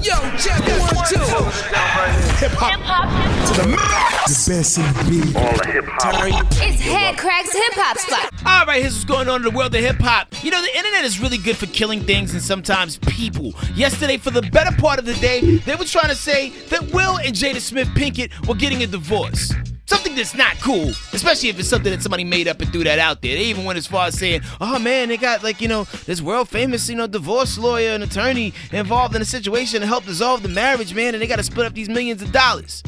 Yo, check 1, 2. Hip hop to the max. The best in the beat. All the hip hop. It's Headkrack's hip hop spot. All right, here's what's going on in the world of hip hop. You know, the internet is really good for killing things and sometimes people. Yesterday, for the better part of the day, they were trying to say that Will and Jada Smith Pinkett were getting a divorce. Something that's not cool, especially if it's something that somebody made up and threw that out there. They even went as far as saying, oh man, they got like, this world famous, divorce lawyer and attorney involved in a situation to help dissolve the marriage, man, and they got to split up these millions of dollars.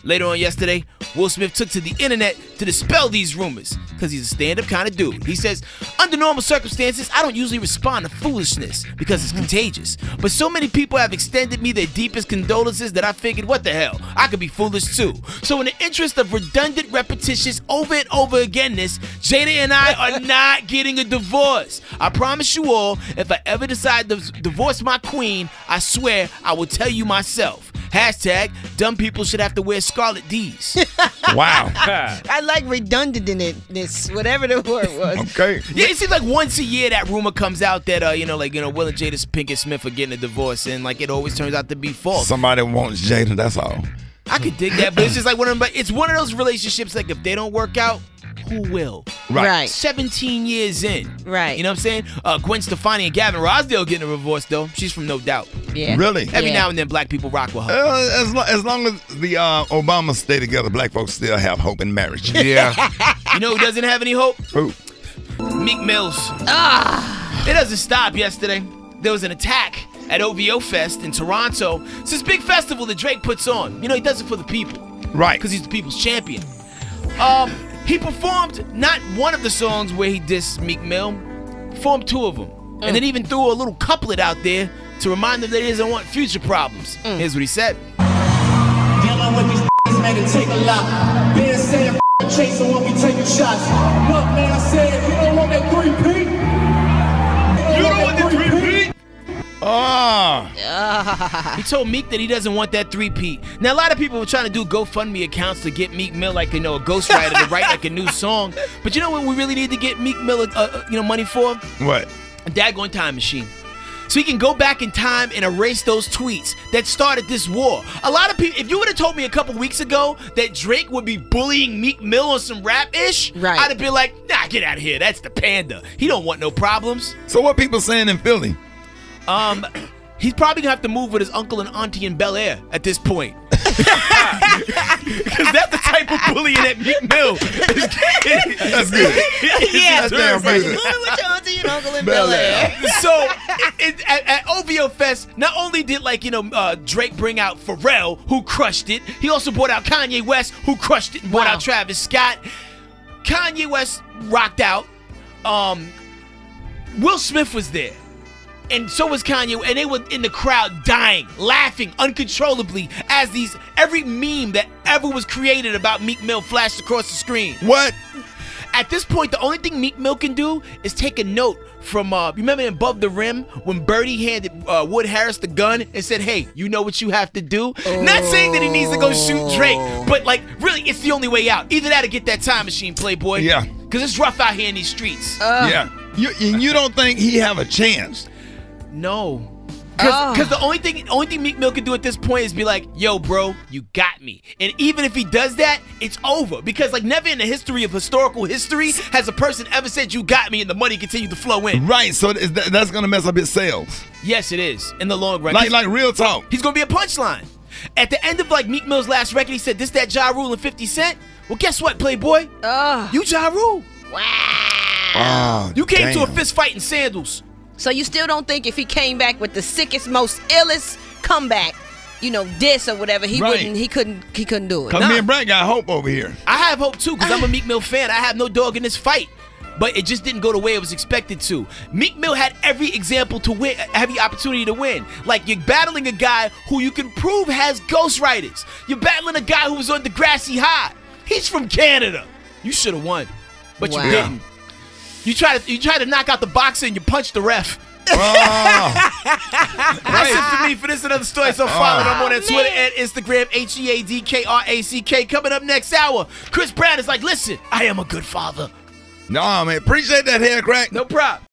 Later on yesterday, Will Smith took to the internet to dispel these rumors because he's a stand-up kind of dude. He says, under normal circumstances, I don't usually respond to foolishness because it's contagious. But so many people have extended me their deepest condolences that I figured, what the hell, I could be foolish too. So in the interest of redundant, repetitious, over and over again-ness, Jada and I are not getting a divorce. I promise you all, if I ever decide to divorce my queen, I swear I will tell you myself. Hashtag, dumb people should have to wear Scarlet D's. Wow. I like redundantness, whatever the word was. Okay. Yeah, it seems like once a year that rumor comes out that, Will and Jada Pinkett Smith are getting a divorce, and like it always turns out to be false. Somebody wants Jada, that's all. I could dig that, but it's just like it's one of those relationships, like if they don't work out, who will? Right. 17 years in. Right. You know what I'm saying? Gwen Stefani and Gavin Rossdale getting a divorce, though. She's from No Doubt. Yeah. Really? Every now and then, black people rock with her. As long as the Obamas stay together, black folks still have hope in marriage. Yeah. You know who doesn't have any hope? Who? Meek Mills. It doesn't stop yesterday. There was an attack at OVO Fest in Toronto. It's this big festival that Drake puts on. He does it for the people. Right. Because he's the people's champion. He performed not one of the songs where he dissed Meek Mill, performed 2 of them. And then even threw a little couplet out there to remind them that he doesn't want future problems. Here's what he said. Dealing with these make it take a lot. Being said, chasing won't be taking shots. Look, man, I said, you don't want that 3P. You don't want that 3P. He told Meek that he doesn't want that 3-peat. Now, a lot of people were trying to do GoFundMe accounts to get Meek Mill, like, a ghostwriter to write, like, a new song. But you know what we really need to get Meek Mill, money for? What? A daggone time machine. So he can go back in time and erase those tweets that started this war. A lot of people, if you would have told me a couple weeks ago that Drake would be bullying Meek Mill on some rap-ish, right, I'd have been like, nah, get out of here. That's the panda. He don't want no problems. So what people saying in Philly? He's probably gonna have to move with his uncle and auntie in Bel Air at this point. Because that's the type of bullying that Meek Mill is getting. That's good. Yeah, That's damn good. moving with your auntie and uncle in Bel Air. So at OVO Fest, not only did Drake bring out Pharrell, who crushed it, he also brought out Kanye West, who crushed it, and brought out Travis Scott. Kanye West rocked out. Will Smith was there. And so was Kanye, and they were in the crowd dying, laughing uncontrollably as every meme that ever was created about Meek Mill flashed across the screen. What? At this point, the only thing Meek Mill can do is take a note from, remember in Above the Rim when Birdie handed Wood Harris the gun and said, hey, you know what you have to do? Not saying that he needs to go shoot Drake, but really, it's the only way out. Either that or get that time machine, Playboy. Yeah. Because it's rough out here in these streets. Yeah. You don't think he have a chance? No. Because the only thing Meek Mill can do at this point is be like, yo, bro, you got me. And even if he does that, it's over. Because never in the history of historical history has a person ever said you got me and the money continued to flow in. Right, so that's going to mess up his sales. Yes, it is, in the long run. Like real talk. He's going to be a punchline. At the end of Meek Mill's last record, he said, this, that Ja Rule and 50 Cent? Well, guess what, Playboy? You Ja Rule. Wow. You came to a fist fight in sandals. So you still don't think if he came back with the sickest, most illest comeback, diss or whatever, he couldn't do it? Cause me and Brad got hope over here. I have hope too, because I'm a Meek Mill fan. I have no dog in this fight. But it just didn't go the way it was expected to. Meek Mill had every opportunity to win. Like, you're battling a guy who you can prove has ghostwriters. You're battling a guy who was on Degrassi High. He's from Canada. You should have won, but you didn't. You tried to knock out the boxer and you punched the ref. That's it for me. For this and other stories, so follow them on Twitter and Instagram, HEADKRACK. Coming up next hour, Chris Brown is like, listen, I am a good father. No, man. Appreciate that, Headkrack. No problem.